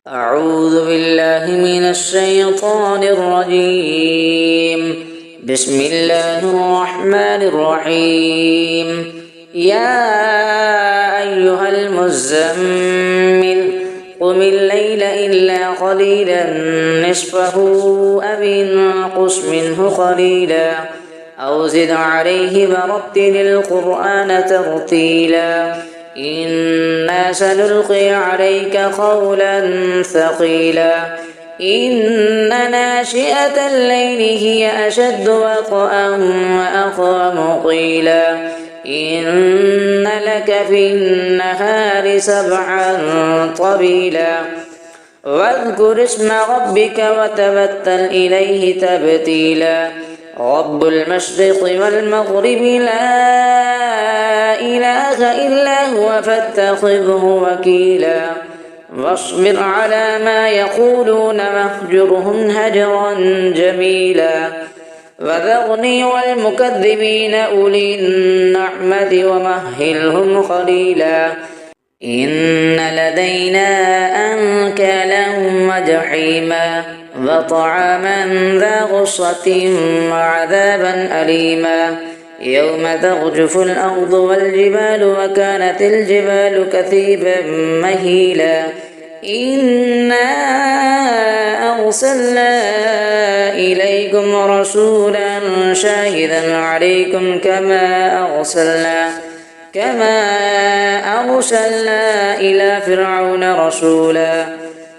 أعوذ بالله من الشيطان الرجيم. بسم الله الرحمن الرحيم. يا أيها المزمل قم الليل إلا قليلا نصفه أو انقص منه قليلا أو زد عليه ورتل القرآن ترتيلا إنا سنلقي عليك قولا ثقيلا إن ناشئة الليل هي أشد وطئا وأقوم قيلا إن لك في النهار سبحا طويلا واذكر اسم ربك وتبتل إليه تبتيلا رب المشرق والمغرب لا إله إلا هو فاتخذه وكيلا واصبر على ما يقولون واهجرهم هجرا جميلا وذرني والمكذبين أولي النعمة ومهلهم قليلا إن لدينا أنكالا وجحيما وطعاما ذا غصة وعذابا أليما يوم ترجف الأرض والجبال وكانت الجبال كثيبا مهيلا إنا أرسلنا إليكم رسولا شاهدا عليكم كما أرسلنا إلى فرعون رسولا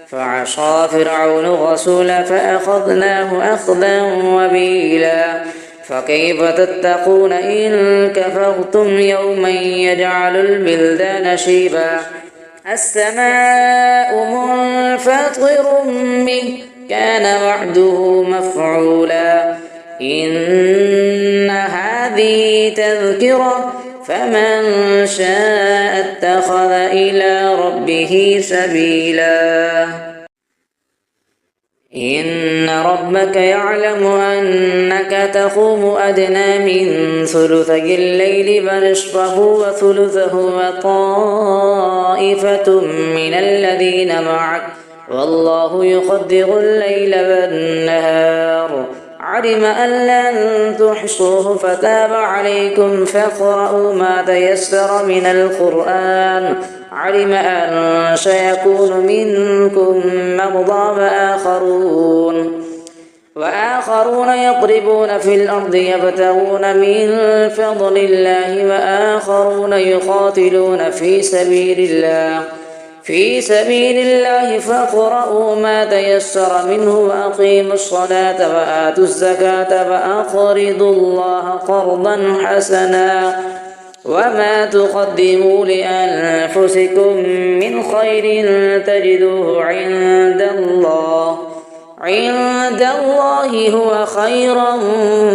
فعصى فرعون الرسول فأخذناه أخذا وبيلا فكيف تتقون إن كفرتم يوما يجعل البلدان شيبا السماء منفطر به كان وعده مفعولا إن هذه تذكرة فمن شاء اتخذ إلى ربه سبيلا إن ربك يعلم أنك تقوم أدنى من ثلثي الليل ونصفه وثلثه وطائفة من الذين معك والله يقدر الليل والنهار علم أن لن تحصوه فتاب عليكم فاقرؤوا ما تيسر من القرآن علم أن سيكون منكم مرضى وآخرون يضربون في الأرض يبتغون من فضل الله وآخرون يقاتلون في سبيل الله فاقرؤوا ما تيسر منه وأقيموا الصلاة وآتوا الزكاة وأقرضوا الله قرضا حسنا وما تقدموا لأنفسكم من خير تجدوه عند الله هو خيرا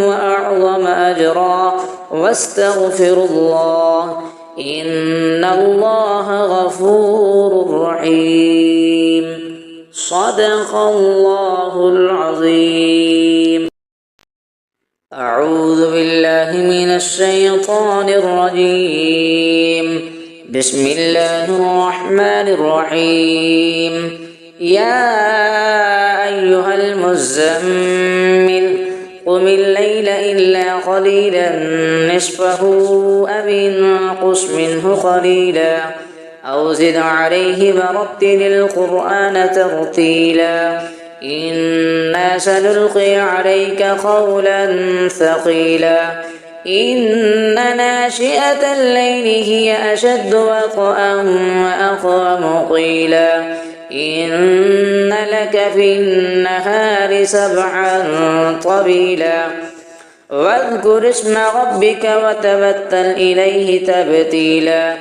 وأعظم أجرا واستغفر الله إن الله غفور رحيم صدق الله العظيم. أعوذ بالله من الشيطان الرجيم. بسم الله الرحمن الرحيم. يا أيها المزمل قم الليل إلا قليلا نصفه أو انقص منه قليلا أو زد عليه ورتل القرآن ترتيلا إنا سنلقي عليك قولا ثقيلا إن ناشئة الليل هي أشد وطئا وأقوم قيلا إن لك في النهار سبحا طويلا واذكر اسم ربك وتبتل إليه تبتيلا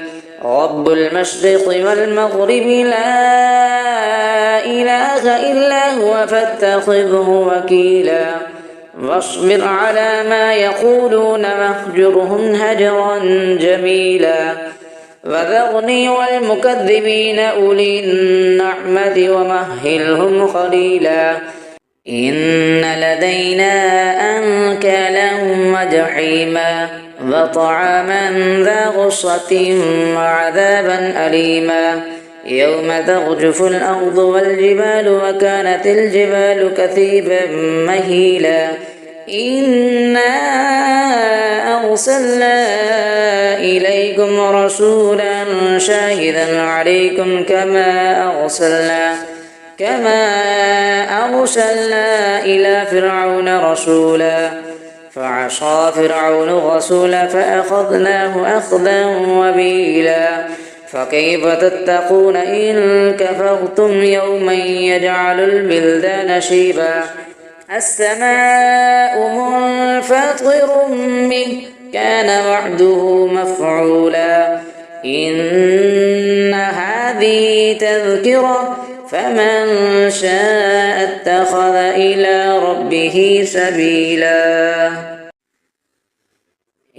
رب المشرق والمغرب لا إله إلا هو فاتخذه وكيلا واصبر على ما يقولون واهجرهم هجرا جميلا وذرني والمكذبين أولي النعمة ومهلهم قليلا إن لدينا أنكالا وجحيما وطعاما ذا غصة وعذابا أليما يوم ترجف الأرض والجبال وكانت الجبال كثيبا مهيلا إنا أرسلنا إليكم رسولا شاهدا عليكم كما أرسلنا إلى فرعون رسولا فعصى فرعون الرسول فأخذناه أخذا وبيلا فكيف تتقون إن كفرتم يوما يجعل البلدان شيبا السماء منفطر به كان وعده مفعولا إن هذه تذكرة فمن شاء اتخذ إلى ربه سبيلا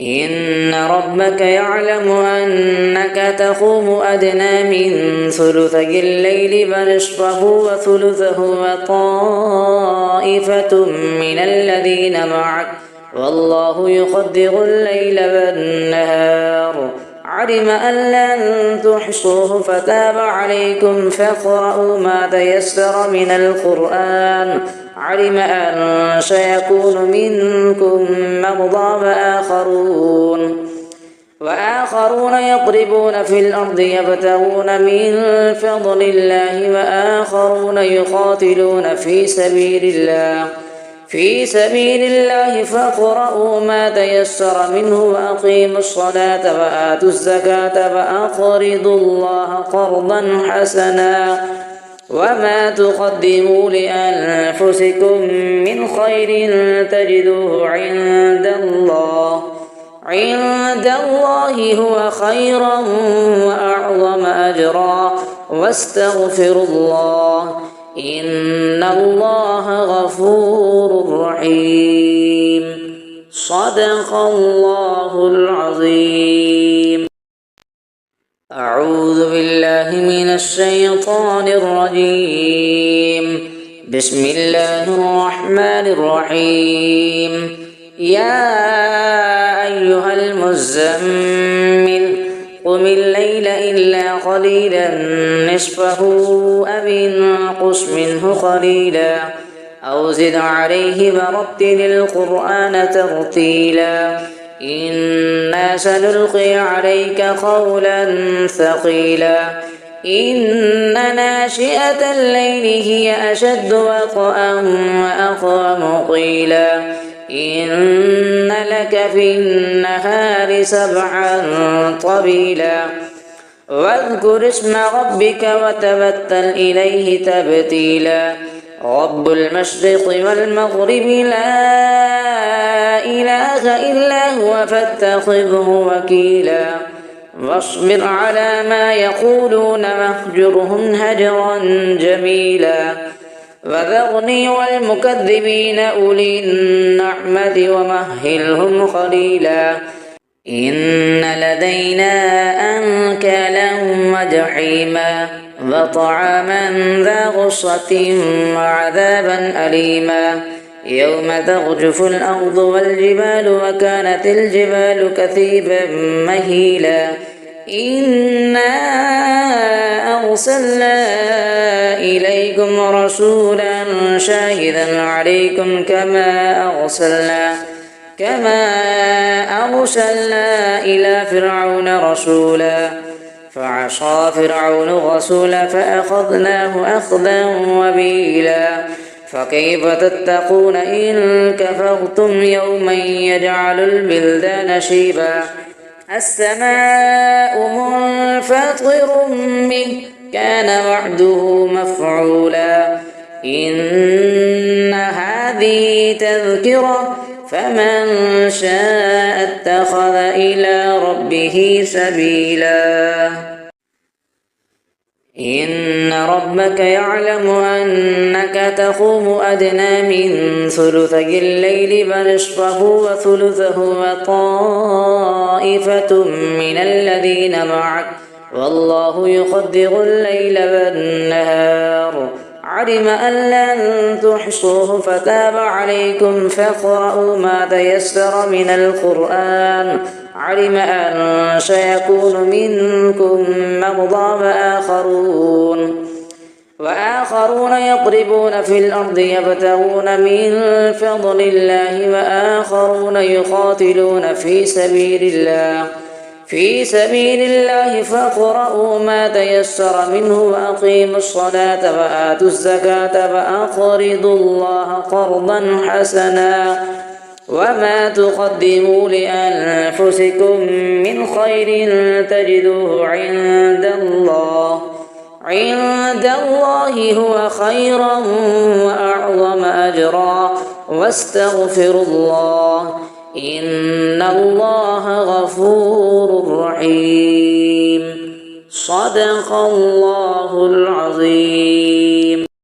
إن ربك يعلم أنك تقوم أدنى من ثلثي الليل فنصفه وثلثه وطائفة من الذين معك والله يقدر الليل والنهار علم أن لن تحصوه فتاب عليكم فاقرؤوا ما تيسر من القرآن علم أن سيكون منكم مرضى وآخرون يضربون في الأرض يبتغون من فضل الله وآخرون يقاتلون في سبيل الله فاقرؤوا ما تيسر منه وأقيموا الصلاة وآتوا الزكاة وأقرضوا الله قرضا حسنا وما تقدموا لأنفسكم من خير تجدوه عند الله هو خيرا وأعظم أجرا واستغفروا الله إن الله غفور رحيم صدق الله العظيم. أعوذ بالله من الشيطان الرجيم. بسم الله الرحمن الرحيم. يا أيها المزمل قم الليل إلا قليلا نصفه أو انقص منه قليلا أو زد عليه ورتل القرآن ترتيلا إنا سنلقي عليك قولا ثقيلا إن ناشئة الليل هي أشد وطئا وأقوم قيلا إن لك في النهار سبحا طويلا واذكر اسم ربك وتبتل إليه تبتيلا رب المشرق والمغرب لا إله إلا هو فاتخذه وكيلا واصبر على ما يقولون واهجرهم هجرا جميلا وذرني والمكذبين أولي النعمة ومهلهم قليلا إن لدينا أنكالا وجحيما وطعاما ذا غصة وعذابا أليما يوم ترجف الأرض والجبال وكانت الجبال كثيبا مهيلا إنا أرسلنا إليكم رسولا شاهدا عليكم كما أرسلنا إلى فرعون رسولا فعصى فرعون الرسول فأخذناه أخذا وبيلا فكيف تتقون إن كفرتم يوما يجعل البلدان شيبا السماء منفطر به كان وعده مفعولا إن هذه تذكرة فمن شاء اتخذ إلى ربه سبيلا إن ربك يعلم أنك تقوم أدنى من ثلثي الليل فنصفه وثلثه وطائفة من الذين معك والله يقدر الليل والنهار علم أن لن تحصوه فتاب عليكم فاقرؤوا ما تيسر من القرآن علم أن سيكون منكم مرضى وآخرون يضربون في الأرض يبتغون من فضل الله وآخرون يقاتلون في سبيل الله فاقرؤوا ما تيسر منه وأقيموا الصلاة وآتوا الزكاة وأقرضوا الله قرضا حسنا وما تقدموا لأنفسكم من خير تجدوه عند الله هو خيرا وأعظم أجرا واستغفروا الله إن الله غفور رحيم. صدق الله العظيم.